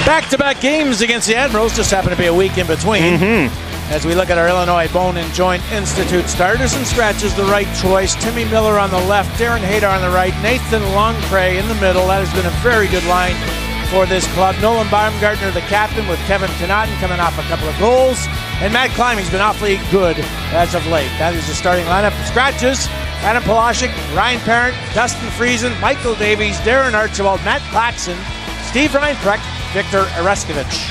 Back-to-back games against the Admirals, just happen to be a week in between. As we look at our Illinois Bone and Joint Institute starters and scratches, the right choice. Timmy Miller on the left, Darren Haydar on the right, Nathan Longpre in the middle. That has been a very good line for this club. Nolan Baumgartner, the captain, with Kevin Connaughton coming off a couple of goals. And Matt Climing's been awfully good as of late. That is the starting lineup. Scratches, Adam Polashik, Ryan Parent, Dustin Friesen, Michael Davies, Darren Archibald, Matt Claxon, Steve Reinprecht, Victor Areskovich.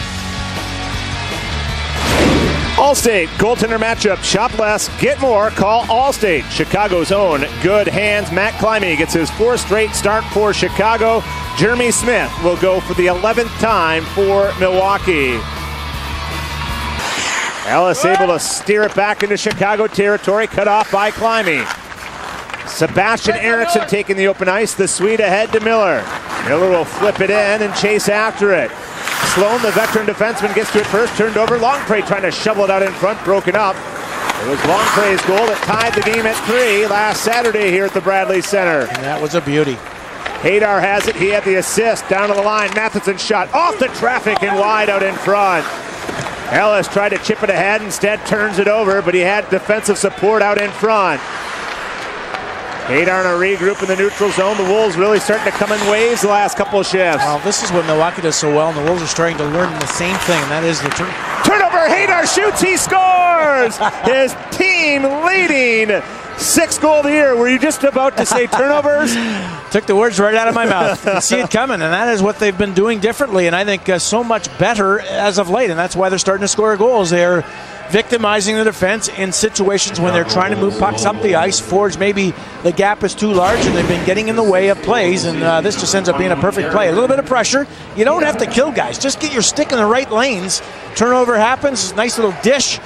Allstate goaltender matchup. Shop less, get more. Call Allstate. Chicago's own Good Hands. Matt Climie gets his 4th straight start for Chicago. Jeremy Smith will go for the 11th time for Milwaukee. Ellis able to steer it back into Chicago territory. Cut off by Climie. Sebastian Eriksson taking the open ice. The Swede ahead to Miller. Miller will flip it in and chase after it. Sloan, the veteran defenseman, gets to it first. Turned over. Longpre trying to shovel it out in front. Broken up. It was Longpre's goal that tied the game at 3 last Saturday here at the Bradley Center. And that was a beauty. Haydar has it. He had the assist. Down to the line. Matheson's shot off the traffic and wide out in front. Ellis tried to chip it ahead. Instead turns it over, but he had defensive support out in front. Haydar in a regroup in the neutral zone. The Wolves really starting to come in waves the last couple of shifts. Well, this is what Milwaukee does so well, and the Wolves are starting to learn the same thing, and that is the turnover. Haydar shoots, he scores! His team leading. 6th goal of the year. Were you just about to say turnovers? Took the words right out of my mouth. You see it coming, and that is what they've been doing differently, and I think so much better as of late, and that's why they're starting to score goals. They're victimizing the defense in situations when they're trying to move pucks up the ice. Forwards, maybe the gap is too large, and they've been getting in the way of plays, and this just ends up being a perfect play. A little bit of pressure. You don't have to kill guys. Just get your stick in the right lanes. Turnover happens. Nice little dish.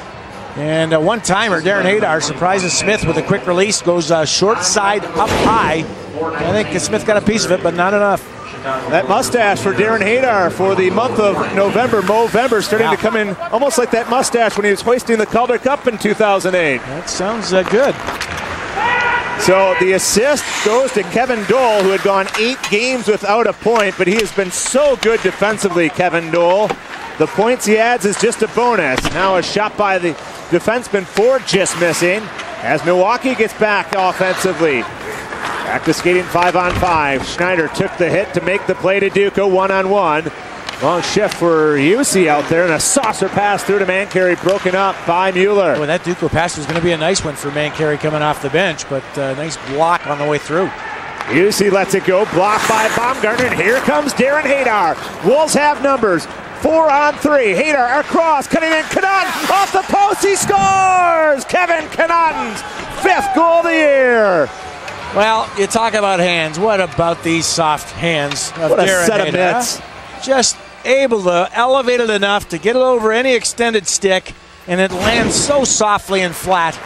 And a one-timer, Darren Haydar surprises Smith with a quick release. Goes short side up high. I think Smith got a piece of it, but not enough. That mustache for Darren Haydar for the month of November, Movember, starting to come in almost like that mustache when he was hoisting the Calder Cup in 2008. That sounds good. So the assist goes to Kevin Dole, who had gone 8 games without a point, but he has been so good defensively, Kevin Dole. The points he adds is just a bonus. Now a shot by the defenseman, Ford just missing, as Milwaukee gets back offensively. Back to skating 5-on-5. Schneider took the hit to make the play to Duco, 1-on-1. Long shift for Jussi out there, and a saucer pass through to Mancari, broken up by Mueller. Well, that Duco pass was going to be a nice one for Mancari coming off the bench, but a nice block on the way through. Jussi lets it go, blocked by Baumgartner, and here comes Darren Haydar. Wolves have numbers. 4-on-3. Haydar across, cutting in. Connaughton off the post. He scores! Kevin Connaughton's 5th goal of the year. Well, you talk about hands. What about these soft hands of what a Darren set Haydar? Of mitts. Just able to elevate it enough to get it over any extended stick, and it lands so softly and flat.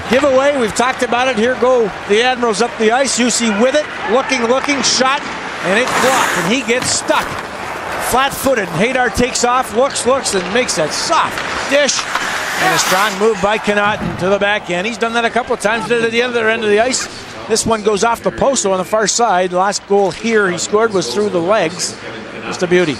Giveaway, we've talked about it. Here go the Admirals up the ice. Jussi with it, looking, shot, and it's blocked, and he gets stuck. Flat-footed. Haydar takes off, looks, and makes that soft dish. And a strong move by Connaughton to the back end. He's done that a couple of times. Did it at the other end of the ice. This one goes off the post on the far side. The last goal here he scored was through the legs. Just a beauty.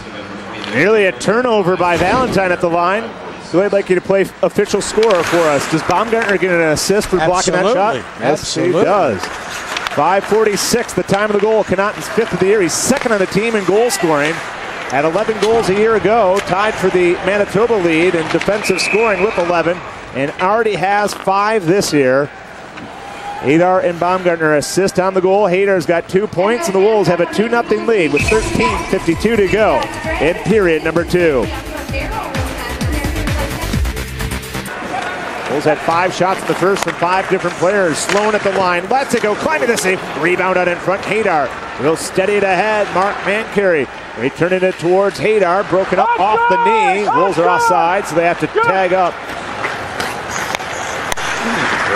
Nearly a turnover by Valentine at the line. So I'd like you to play official scorer for us. Does Baumgartner get an assist for blocking that shot? Yes, he does. 5:46, the time of the goal. Connaughton's 5th of the year. He's 2nd on the team in goal scoring. Had 11 goals a year ago, tied for the Manitoba lead in defensive scoring with 11, and already has 5 this year. Haydar and Baumgartner assist on the goal. Haydar's got 2 points, and the Wolves have a 2-0 lead with 13:52 to go in period number 2. Wolves had 5 shots in the first from 5 different players. Sloan at the line, lets it go, climbing the save. Rebound out in front, Haydar. Real steady it ahead, Mark Mancari. Returning it towards Haydar, broken up off the knee. Wolves are offside, so they have to tag up.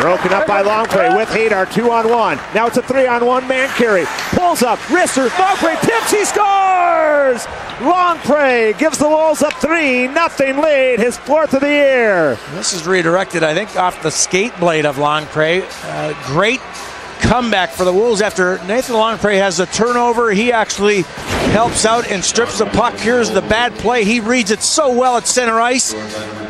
Broken up by Longpre with Haydar, 2-on-1. Now it's a 3-on-1, Mancari. Pulls up, wrister, Longpre tips, he scores! Longpre gives the Wolves a 3-0 lead, his 4th of the year. This is redirected, I think, off the skate blade of Longpre. Great comeback for the Wolves after Nathan Longpre has the turnover. He actually helps out and strips the puck. Here's the bad play. He reads it so well at center ice.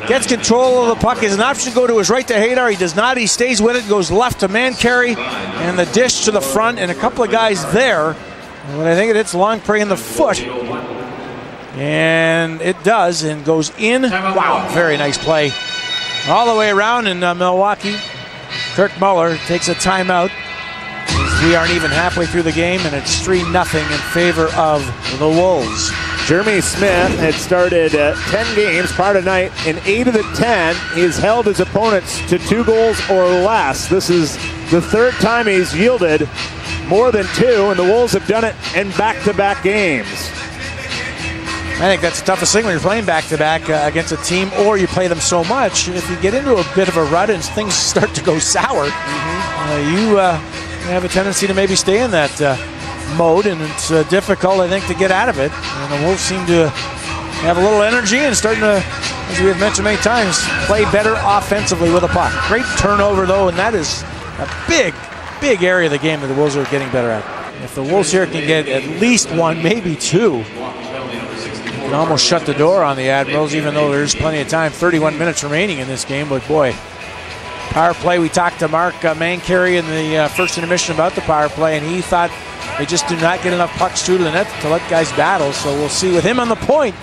Gets control of the puck. He has an option to go to his right to Haydar. He does not. He stays with it. Goes left to Mancari. And the dish to the front. And a couple of guys there. But I think it hits Longpre in the foot. And it does. And goes in. Wow. Very nice play. All the way around in Milwaukee. Kirk Muller takes a timeout. We aren't even halfway through the game, and it's 3-0 in favor of the Wolves. Jeremy Smith had started 10 games prior to tonight. In 8 of the 10, he's held his opponents to 2 goals or less. This is the 3rd time he's yielded more than 2, and the Wolves have done it in back-to-back games. I think that's the toughest thing when you're playing back-to-back against a team, or you play them so much. If you get into a bit of a rut and things start to go sour, you have a tendency to maybe stay in that mode, and it's difficult, I think, to get out of it. And the Wolves seem to have a little energy and starting to, as we have mentioned many times, play better offensively with a puck. Great turnover, though, and that is a big area of the game that the Wolves are getting better at. If the Wolves here can get at least 1, maybe 2, can almost shut the door on the Admirals, even though there's plenty of time. 31 minutes remaining in this game, but boy, power play. We talked to Mark Mancari in the first intermission about the power play, and he thought they just do not get enough pucks through to the net to let guys battle. So we'll see with him on the point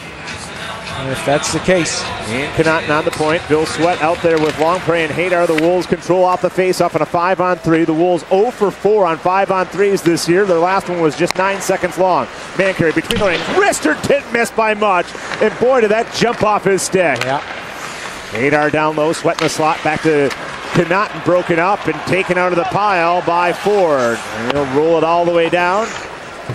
if that's the case. And Connaughton on the point. Bill Sweat out there with Longpre and Haydar. The Wolves control off the face-off on a 5-on-3. The Wolves 0 for 4 on 5-on-3s this year. Their last one was just 9 seconds long. Mancari between the lanes. Wrister didn't miss by much. And boy, did that jump off his stick. Yeah. Haydar down low, Sweat in the slot. Back to Connaughton, broken up and taken out of the pile by Ford. And he'll roll it all the way down.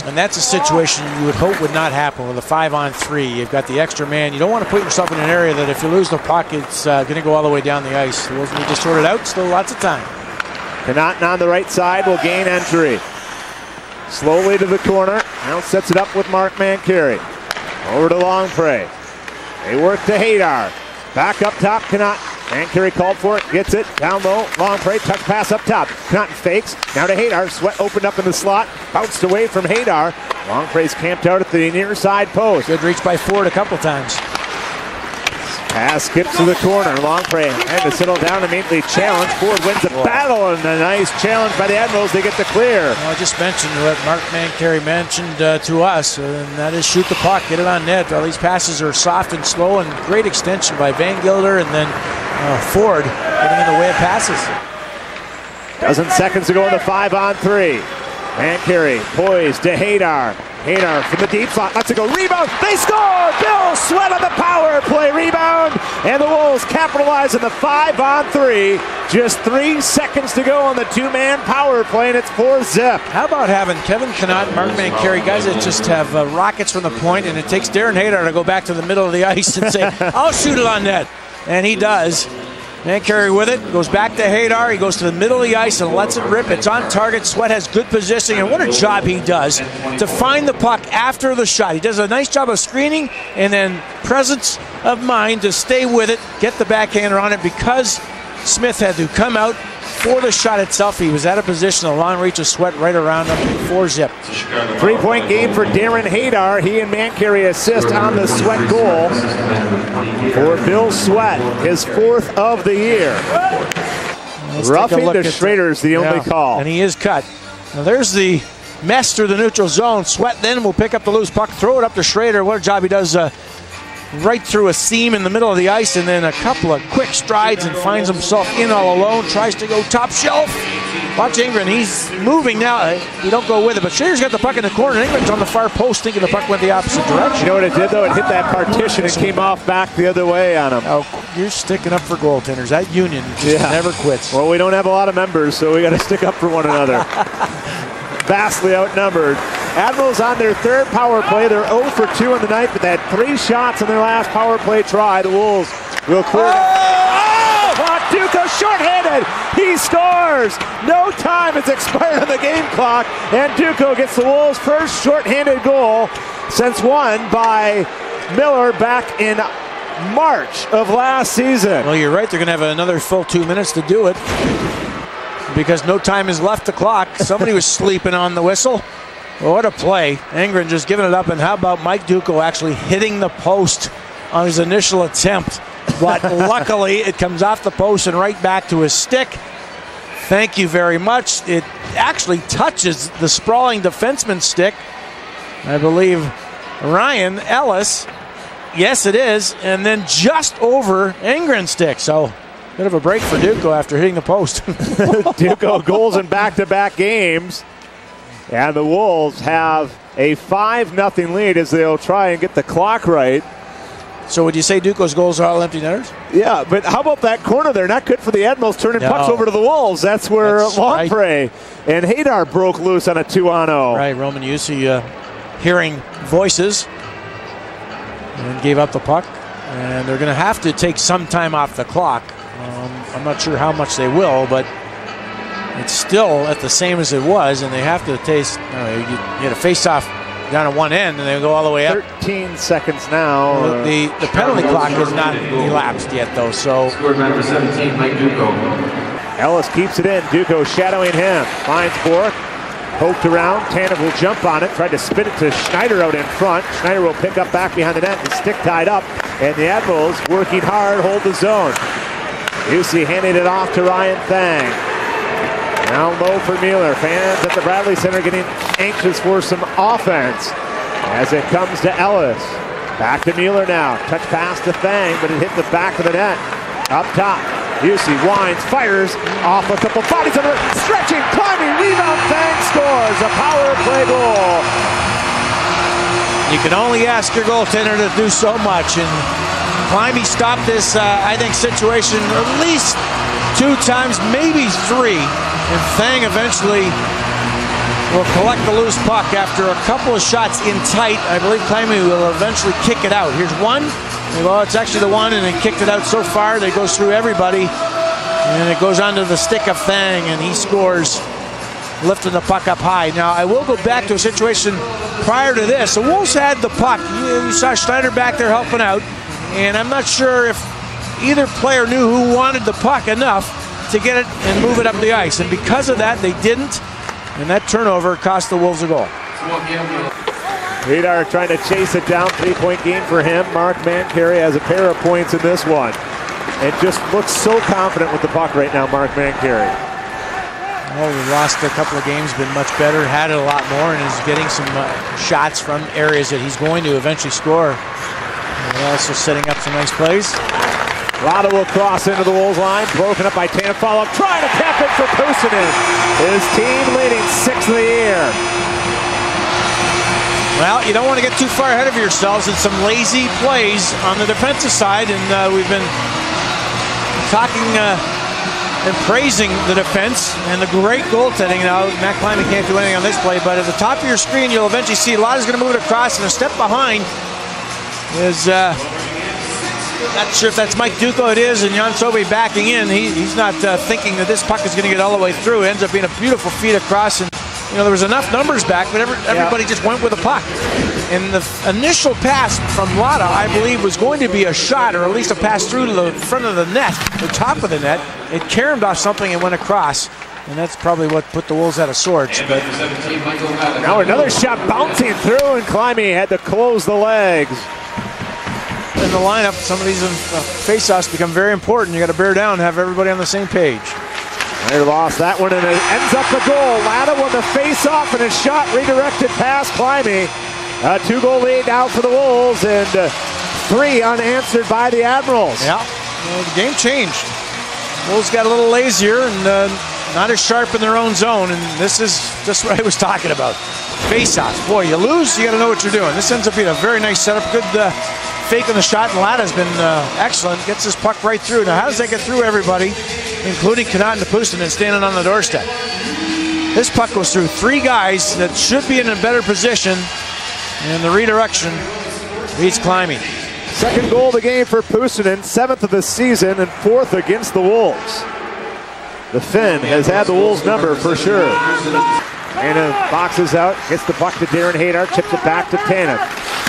And that's a situation you would hope would not happen with a 5-on-3. You've got the extra man. You don't want to put yourself in an area that if you lose the puck, it's going to go all the way down the ice. The Wolves need to sort it out. Still lots of time. Connaughton on the right side will gain entry. Slowly to the corner. Now sets it up with Mark Mancari. Over to Longpre. They work to Haydar. Back up top, Connaughton. Mancari called for it, gets it, down low, Longpre, touch pass up top. Connaughton fakes, now to Haydar, Sweat opened up in the slot, bounced away from Haydar. Longpre's camped out at the near side post. Good reach by Ford a couple times. Pass skips to the corner, Longpre had to settle down, immediately challenge. Ford wins the battle, and a nice challenge by the Admirals, they get the clear. Well, I just mentioned what Mark Mancari mentioned to us, and that is shoot the puck, get it on net. All these passes are soft and slow, and great extension by Van Gilder, and then Ford getting in the way of passes. Dozen seconds to go in the 5-on-3. Mancari poised to Haydar. Haydar from the deep slot, lets it go, rebound, they score! Bill Sweat on the power play rebound, and the Wolves capitalize on the 5-on-3. Just 3 seconds to go on the 2-man power play, and it's 4-zip. How about having Kevin Connaughton, Mark Mancari, guys that just have rockets from the point, and it takes Darren Haydar to go back to the middle of the ice and say, I'll shoot it on net. And he does. Mancari with it, goes back to Haydar. He goes to the middle of the ice and lets it rip. It's on target. Sweat has good positioning, and what a job he does to find the puck after the shot. He does a nice job of screening and then presence of mind to stay with it, get the backhander on it. Because Smith had to come out for the shot itself, he was out of position. A long reach of Sweat right around him. 4-zip. 3-point game for Darren Haydar. He and Mancari assist on the Sweat goal for Bill Sweat, his 4th of the year. Roughing to Schrader's the only call. And he is cut. Now there's the mess through the neutral zone. Sweat then will pick up the loose puck, throw it up to Schrader. What a job he does right through a seam in the middle of the ice, and then a couple of quick strides and finds himself in all alone. Tries to go top shelf. Watch Ingrid, he's moving now. You don't go with it, but Schrader's got the puck in the corner. Ingrid's on the far post, thinking the puck went the opposite direction. You know what it did, though? It hit that partition and came off back the other way on him. Oh, you're sticking up for goaltenders. That union just never quits. Well, we don't have a lot of members, so we got to stick up for one another. Vastly outnumbered. Admirals on their 3rd power play. They're 0 for 2 on the night, but they had 3 shots in their last power play try. The Wolves will clear. Duco shorthanded. He scores. No time has expired on the game clock, and Duco gets the Wolves' first shorthanded goal since won by Miller back in March of last season. Well, you're right. They're going to have another full 2 minutes to do it. because no time is left to clock. Somebody was sleeping on the whistle. Well, what a play. Engren just giving it up. And how about Mike Duco actually hitting the post on his initial attempt? But luckily, it comes off the post and right back to his stick. Thank you very much. It actually touches the sprawling defenseman's stick. I believe Ryan Ellis. Yes, it is. And then just over Engren's stick. So, bit of a break for Duco after hitting the post. Duco goals in back-to-back games. And the Wolves have a 5-0 lead as they'll try and get the clock right. So would you say Duco's goals are all empty netters? Yeah, but how about that corner there? Not good for the Admirals, turning pucks over to the Wolves. That's where Longpre and Haydar broke loose on a 2-on-0. Right, Roman Jussi hearing voices and gave up the puck. And they're going to have to take some time off the clock. I'm not sure how much they will, but it's still at the same as it was, and they have to taste. You get a face-off down at one end, and they go all the way up. 13 seconds now. The penalty clock has not elapsed yet, though. So scored man for 17, Mike Duco. Ellis keeps it in. Duco shadowing him. Finds Bork. Poked around. Tanev will jump on it. Tried to spin it to Schneider out in front. Schneider will pick up back behind the net. The stick tied up, and the Admirals working hard, hold the zone. Jussi handing it off to Ryan Thang. Now low for Mueller. Fans at the Bradley Center getting anxious for some offense as it comes to Ellis. Back to Mueller now. Touch pass to Thang, but it hit the back of the net. Up top, Jussi winds, fires off a couple bodies of it. Stretching, climbing, rebound, Thang scores. A power play goal. You can only ask your goaltender to do so much, and Climbey stopped this, I think, situation at least 2 times, maybe 3. And Thang eventually will collect the loose puck after a couple of shots in tight. I believe Climbey will eventually kick it out. Here's one. Well, it's actually the one, and he kicked it out so far that it goes through everybody. And it goes onto the stick of Thang, and he scores, lifting the puck up high. Now, I will go back to a situation prior to this. The Wolves had the puck. You saw Schneider back there helping out, and I'm not sure if either player knew who wanted the puck enough to get it and move it up the ice. And because of that, they didn't, and that turnover cost the Wolves a goal. Haydar trying to chase it down. 3-point game for him. Mark Mancari has a pair of points in this one. And just looks so confident with the puck right now, Mark Mancari. Well, we lost a couple of games, been much better, had it a lot more, and is getting some shots from areas that he's going to eventually score. And also setting up some nice plays. Lada will cross into the Wolves line. Broken up by Tanev. Follow-up. Trying to cap it for Pusanen. His team leading 6th of the year. Well, you don't want to get too far ahead of yourselves in some lazy plays on the defensive side, and we've been talking and praising the defense and the great goaltending. Now, Matt Climbey can't do anything on this play, but at the top of your screen, you'll eventually see Lada's going to move it across, and a step behind is, not sure if that's Mike Duco, it is, and Jan Sobe backing in. He's not thinking that this puck is going to get all the way through. It ends up being a beautiful feed across, and there was enough numbers back, but everybody just went with a puck. And the initial pass from Lada, I believe, was going to be a shot, or at least a pass through to the front of the net, the top of the net. It caromed off something and went across, and that's probably what put the Wolves out of sorts. But now another shot bouncing through, and Climbey had to close the legs. In the lineup, some of these face-offs become very important. You got to bear down and have everybody on the same page. They lost that one, and it ends up the goal. Lada won the face-off, and a shot redirected past Climbey. A 2-goal lead now for the Wolves, and 3 unanswered by the Admirals. Yeah, the game changed. Wolves got a little lazier and not as sharp in their own zone, and this is just what I was talking about. Face-offs. Boy, you lose, you got to know what you're doing. This ends up being a very nice setup. Good fake on the shot, and Lada's been excellent. Gets this puck right through. Now, how does that get through everybody, including Connaughton and Pusanen standing on the doorstep? This puck goes through 3 guys that should be in a better position, and the redirection beats Climbey. Second goal of the game for Pusanen, 7th of the season, and 4th against the Wolves. The Finn has had the Wolves number for sure. Tanev boxes out, gets the puck to Darren Haydar, chips it back to Tanev.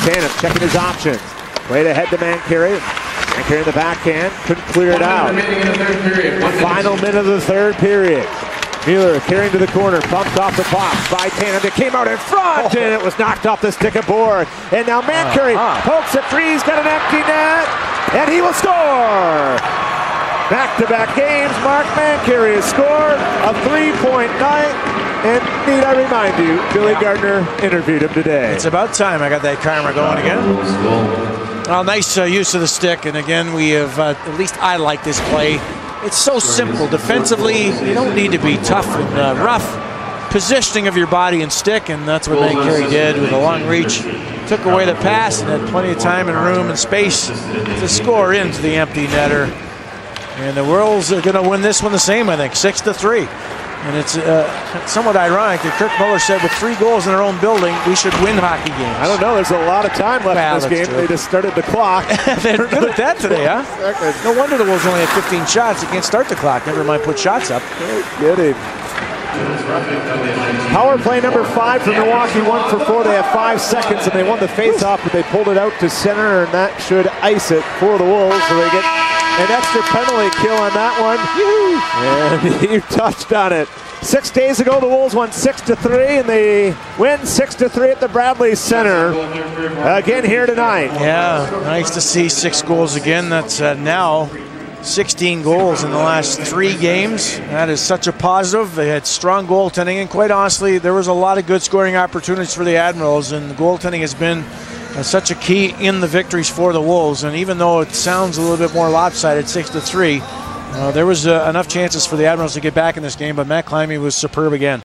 Tanev checking his options. Played ahead to Mancari. Mancari in the backhand, couldn't clear it out. Final minute of the third period. Mueller carrying to the corner, bumped off the box by Tannen. It came out in front, and it was knocked off the stick of board. And now Mancari pokes a three. He's got an empty net, and he will score. Back-to-back games, Mark Mancari has scored a three-point night. And need I remind you, Billy Gardner interviewed him today. It's about time I got that karma going again. Well, nice use of the stick, and again, we have, at least I like this play. It's so simple. Defensively, you don't need to be tough and rough. Positioning of your body and stick, and that's what Mancari did with a long reach. Took away the pass and had plenty of time and room and space to score into the empty netter. And the Whirls are going to win this one the same, I think, 6-3. And it's somewhat ironic that Kirk Muller said with 3 goals in their own building, we should win hockey games. I don't know. There's a lot of time left in this game. True. They just started the clock. They're good at that today, huh? No wonder the Wolves only had 15 shots. You can't start the clock. Never mind put shots up. Get it. Power play number 5 for Milwaukee, 1 for 4. They have 5 seconds, and they won the face-off, but they pulled it out to center, and that should ice it for the Wolves, so they get an extra penalty kill on that one. And you touched on it. 6 days ago, the Wolves won 6-3, and they win 6-3 at the Bradley Center again here tonight. Yeah, nice to see 6 goals again. That's now 16 goals in the last 3 games. That is such a positive. They had strong goaltending, and quite honestly, there was a lot of good scoring opportunities for the Admirals, and the goaltending has been such a key in the victories for the Wolves. And even though it sounds a little bit more lopsided, 6-3, there was enough chances for the Admirals to get back in this game, but Matt Climby was superb again.